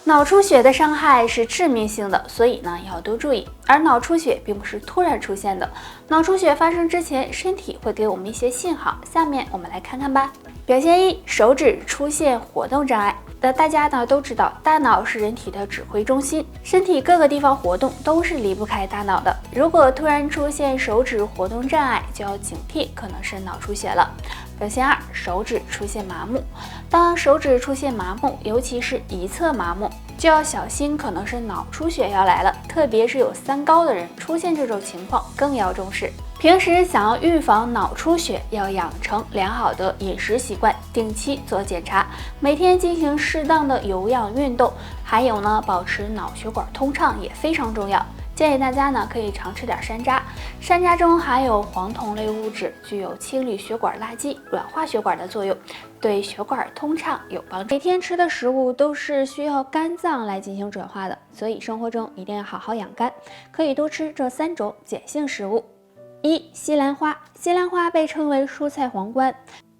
脑出血的伤害是致命性的，所以呢要多注意。而脑出血并不是突然出现的，脑出血发生之前，身体会给我们一些信号。下面我们来看看吧。表现一：手指出现活动障碍。大家呢都知道，大脑是人体的指挥中心，身体各个地方活动都是离不开大脑的。如果突然出现手指活动障碍，就要警惕，可能是脑出血了。表现二：手指出现麻木。当手指出现麻木，尤其是一侧麻木，就要小心，可能是脑出血要来了。特别是有三高的人出现这种情况，更要重视。平时想要预防脑出血，要养成良好的饮食习惯，定期做检查，每天进行适当的有氧运动，还有呢，保持脑血管通畅也非常重要。建议大家呢可以常吃点山楂，山楂中含有黄酮类物质，具有清理血管垃圾、软化血管的作用，对血管通畅有帮助。每天吃的食物都是需要肝脏来进行转化的，所以生活中一定要好好养肝，可以多吃这3种碱性食物。一、西兰花。西兰花被称为蔬菜皇冠，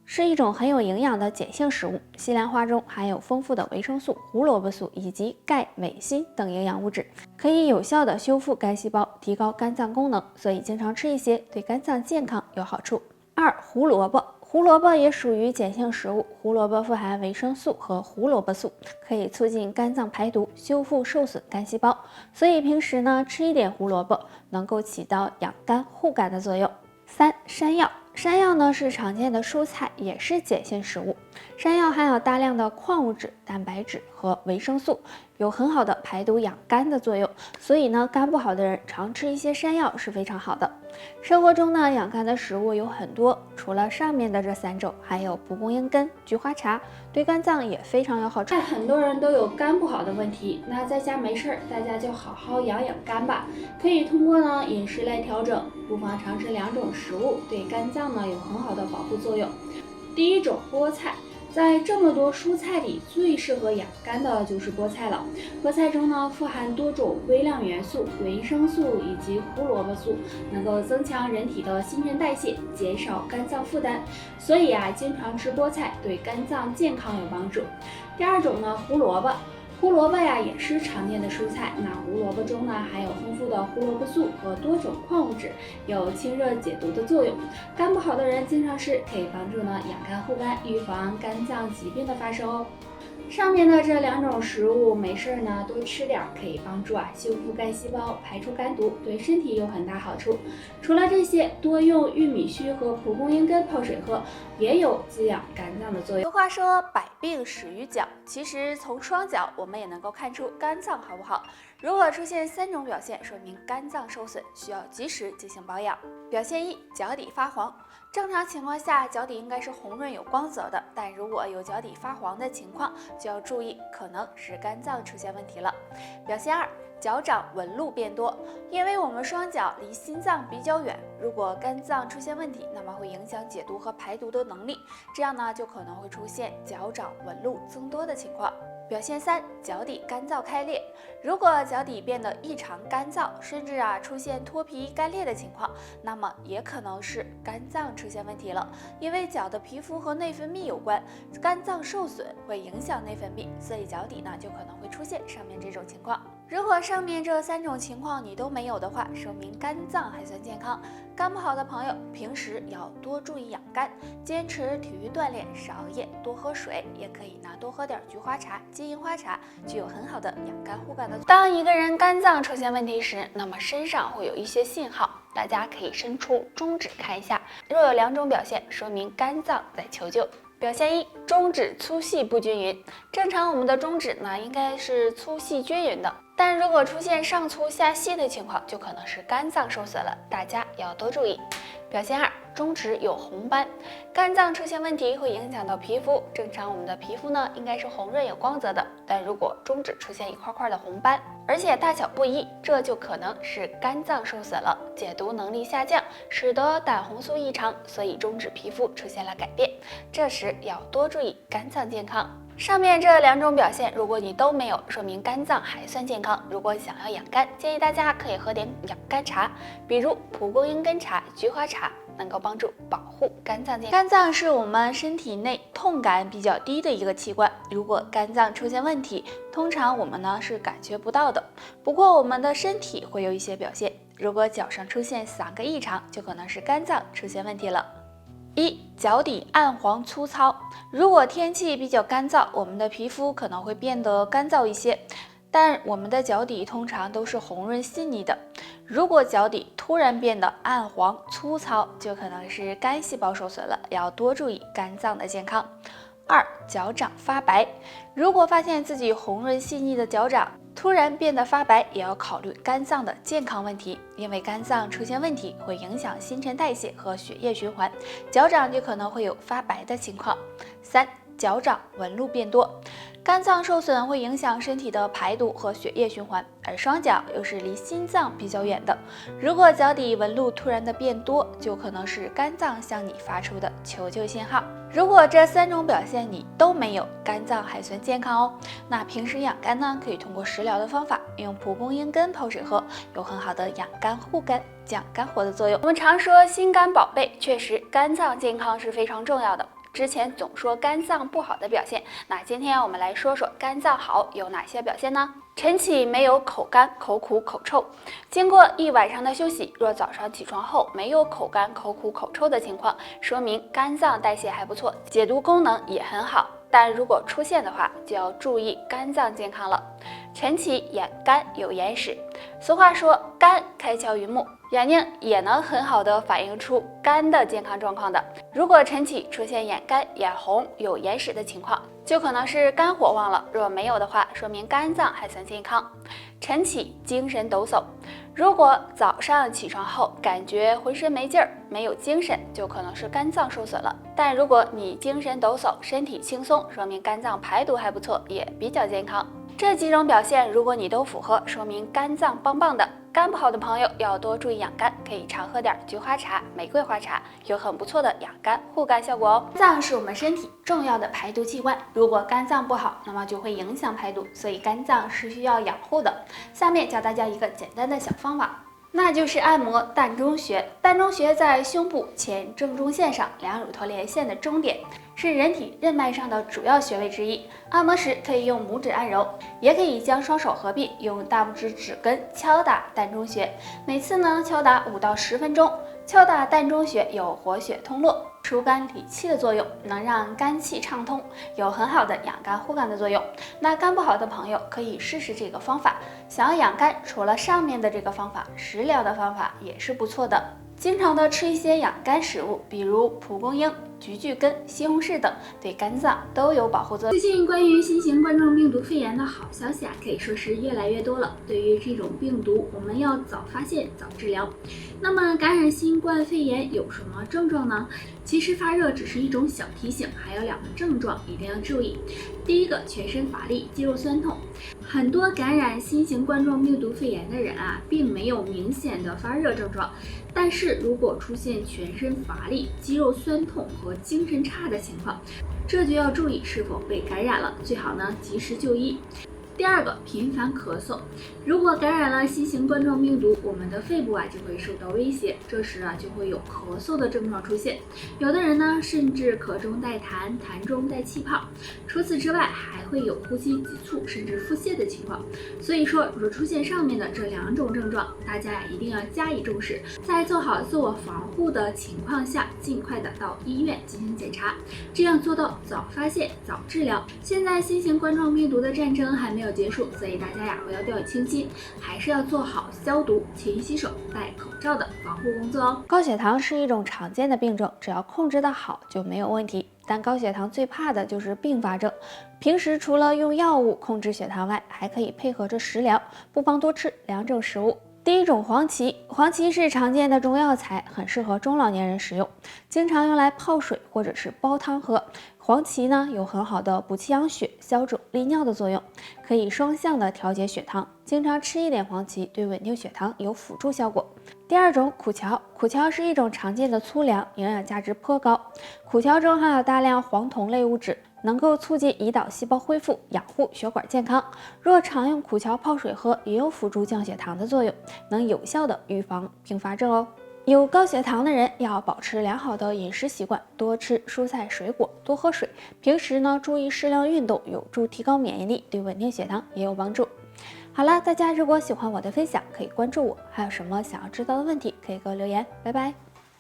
是一种很有营养的碱性食物。西兰花中含有丰富的维生素、胡萝卜素以及钙、镁、锌等营养物质，可以有效的修复肝细胞，提高肝脏功能，所以经常吃一些对肝脏健康有好处。二、胡萝卜。胡萝卜也属于碱性食物，胡萝卜富含维生素和胡萝卜素，可以促进肝脏排毒，修复受损肝细胞，所以平时呢吃一点胡萝卜，能够起到养肝护肝的作用。三、山药。山药呢是常见的蔬菜，也是碱性食物。山药含有大量的矿物质、蛋白质和维生素，有很好的排毒养肝的作用，所以呢，肝不好的人常吃一些山药是非常好的。生活中呢，养肝的食物有很多，除了上面的这3种，还有蒲公英根、菊花茶，对肝脏也非常有好处。很多人都有肝不好的问题，那在家没事儿，大家就好好养肝吧。可以通过呢饮食来调整，不妨尝试2种食物，对肝脏呢有很好的保护作用。第一种，菠菜。在这么多蔬菜里，最适合养肝的就是菠菜了。菠菜中呢富含多种微量元素、维生素以及胡萝卜素，能够增强人体的新陈代谢，减少肝脏负担。所以经常吃菠菜对肝脏健康有帮助。第二种呢，胡萝卜。胡萝卜也是常见的蔬菜，那胡萝卜中呢含有丰富的胡萝卜素和多种矿物质，有清热解毒的作用。肝不好的人经常吃，可以帮助呢养肝护肝，预防肝脏疾病的发生哦。上面的这2种食物，没事呢多吃点，可以帮助修复肝细胞，排出肝毒，对身体有很大好处。除了这些，多用玉米须和蒲公英根泡水喝，也有滋养肝脏的作用。俗话说百病始于脚，其实从双脚我们也能够看出肝脏好不好。如果出现3种表现，说明肝脏受损，需要及时进行保养。表现一：脚底发黄。正常情况下，脚底应该是红润有光泽的，但如果有脚底发黄的情况，就要注意，可能是肝脏出现问题了。表现二：脚掌纹路变多。因为我们双脚离心脏比较远，如果肝脏出现问题，那么会影响解毒和排毒的能力，这样呢就可能会出现脚掌纹路增多的情况。表现三：脚底干燥开裂。如果脚底变得异常干燥，甚至出现脱皮干裂的情况，那么也可能是肝脏出现问题了。因为脚的皮肤和内分泌有关，肝脏受损会影响内分泌，所以脚底呢就可能会出现上面这种情况。如果上面这3种情况你都没有的话，说明肝脏还算健康。肝不好的朋友，平时要多注意养肝，坚持体育锻炼，少熬夜，多喝水，也可以多喝点菊花茶、金银花茶，具有很好的养肝护肝的。当一个人肝脏出现问题时，那么身上会有一些信号，大家可以伸出中指看一下，若有2种表现，说明肝脏在求救。表现一：中指粗细不均匀。正常我们的中指呢应该是粗细均匀的，但如果出现上粗下细的情况，就可能是肝脏受损了，大家要多注意。表现二：中指有红斑。肝脏出现问题会影响到皮肤，正常我们的皮肤呢应该是红润有光泽的，但如果中指出现一块块的红斑，而且大小不一，这就可能是肝脏受损了，解毒能力下降，使得胆红素异常，所以中指皮肤出现了改变，这时要多注意肝脏健康。上面这2种表现，如果你都没有，说明肝脏还算健康。如果想要养肝，建议大家可以喝点养肝茶，比如蒲公英根茶、菊花茶、能够帮助保护肝脏健康。肝脏是我们身体内痛感比较低的一个器官，如果肝脏出现问题，通常我们呢是感觉不到的。不过我们的身体会有一些表现，如果脚上出现3个异常，就可能是肝脏出现问题了。1. 脚底暗黄粗糙。如果天气比较干燥，我们的皮肤可能会变得干燥一些，但我们的脚底通常都是红润细腻的。如果脚底突然变得暗黄粗糙，就可能是肝细胞受损了，要多注意肝脏的健康。2. 脚掌发白。如果发现自己红润细腻的脚掌突然变得发白，也要考虑肝脏的健康问题，因为肝脏出现问题会影响新陈代谢和血液循环，脚掌就可能会有发白的情况。3. 脚掌纹路变多。肝脏受损会影响身体的排毒和血液循环，而双脚又是离心脏比较远的，如果脚底纹路突然的变多，就可能是肝脏向你发出的求救信号。如果这3种表现你都没有，肝脏还算健康哦。那平时养肝呢，可以通过食疗的方法，用蒲公英根泡水喝，有很好的养肝护肝、降肝火的作用。我们常说心肝宝贝，确实肝脏健康是非常重要的。之前总说肝脏不好的表现，那今天我们来说说肝脏好有哪些表现呢？晨起没有口干、口苦、口臭。经过1晚上的休息，若早上起床后没有口干、口苦、口臭的情况，说明肝脏代谢还不错，解毒功能也很好。但如果出现的话，就要注意肝脏健康了。晨起眼干有眼屎。俗话说肝开窍于目，眼睛也能很好的反映出肝的健康状况的。如果晨起出现眼干、眼红、有眼屎的情况，就可能是肝火旺了，若没有的话，说明肝脏还算健康。晨起精神抖擞。如果早上起床后感觉浑身没劲儿、没有精神，就可能是肝脏受损了。但如果你精神抖擞、身体轻松，说明肝脏排毒还不错，也比较健康。这几种表现如果你都符合，说明肝脏棒棒的。肝不好的朋友要多注意养肝，可以常喝点菊花茶、玫瑰花茶，有很不错的养肝护肝效果哦。肝脏是我们身体重要的排毒器官，如果肝脏不好，那么就会影响排毒，所以肝脏是需要养护的。下面教大家一个简单的小方法，那就是按摩膻中穴。膻中穴在胸部前正中线上，2乳头连线的中点，是人体任脉上的主要穴位之一。按摩时可以用拇指按揉，也可以将双手合并，用大拇指指根敲打膻中穴。每次呢敲打5到10分钟。敲打膻中穴有活血通络、疏肝理气的作用，能让肝气畅通，有很好的养肝护肝的作用。那肝不好的朋友可以试试这个方法。想要养肝，除了上面的这个方法，食疗的方法也是不错的。经常的吃一些养肝食物，比如蒲公英、菊苣根、西红柿等，对肝脏都有保护作用。最近关于新型冠状病毒肺炎的好消息可以说是越来越多了。对于这种病毒，我们要早发现、早治疗。那么感染新冠肺炎有什么症状呢？其实发热只是一种小提醒，还有2个症状一定要注意。第一个，全身乏力、肌肉酸痛。很多感染新型冠状病毒肺炎的人并没有明显的发热症状，但是如果出现全身乏力、肌肉酸痛和精神差的情况，这就要注意是否被感染了，最好呢及时就医。第二个，频繁咳嗽。如果感染了新型冠状病毒，我们的肺部就会受到威胁，这时就会有咳嗽的症状出现。有的人呢，甚至咳中带痰，痰中带气泡。除此之外，还会有呼吸急促，甚至腹泻的情况。所以说，若出现上面的这2种症状，大家一定要加以重视，在做好自我防护的情况下，尽快的到医院进行检查，这样做到早发现、早治疗。现在新型冠状病毒的战争还没有结束，所以大家不要掉以轻心，还是要做好消毒、勤洗手、戴口罩的防护工作哦。高血糖是一种常见的病症，只要控制得好就没有问题。但高血糖最怕的就是并发症。平时除了用药物控制血糖外，还可以配合着食疗，不妨多吃2种食物。第一种，黄芪。黄芪是常见的中药材，很适合中老年人食用，经常用来泡水或者是煲汤喝。黄芪呢有很好的补气养血、消肿利尿的作用，可以双向的调节血糖。经常吃一点黄芪，对稳定血糖有辅助效果。第二种，苦荞。苦荞是一种常见的粗粮，营养价值颇高。苦荞中含有大量黄酮类物质，能够促进胰岛细胞恢复，养护血管健康。若常用苦荞泡水喝，也有辅助降血糖的作用，能有效的预防并发症哦。有高血糖的人要保持良好的饮食习惯，多吃蔬菜水果，多喝水。平时呢，注意适量运动，有助提高免疫力，对稳定血糖也有帮助。好了，大家如果喜欢我的分享，可以关注我。还有什么想要知道的问题，可以给我留言。拜拜。